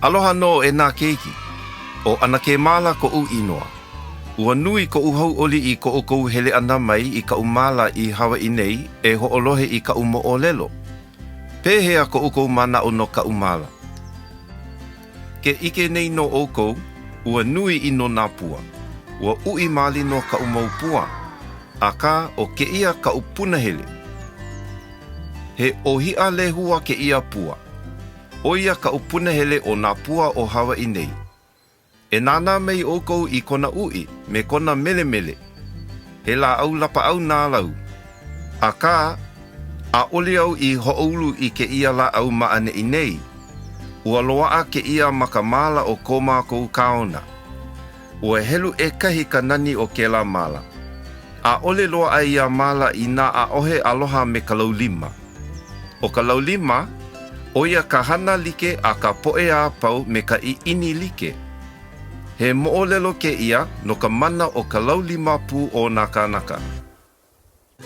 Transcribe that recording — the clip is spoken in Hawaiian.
Aloha no e nā keiki. O ana ke mala ko u inoa. Ua nui ko u hau oli I ko o kou hele ana mai I ka umala I Hawaii nei e ho'olohe I ka umo o lelo. Pēhea ko u kou mana o no ka umala. Ke ike nei no o kou, ua nui I no nā pua. Ua ui mali no ka umau pua. Aka o ke ia ka upuna hele. He ohia le hua ke ia pua. O ia ka upuna hele o nā pua o Hawaii nei. E nāna mei o kou I kona ui me kona mele mele. He la au lapa au nā lau. Aka, a oli au I ho'oulu I ke ia la au maane I nei. Ua loa ke ia makamala o koma kou kaona. Ua helu e kahi ka nani o ke la mala. A ole loa a ia mala I nā a ohe aloha me ka laulima. O ka laulima, o ia ka hana like a ka poe a pau me ka I ini like. He mo'olelo ke ia no ka mana o ka laulima pu o nā kānaka.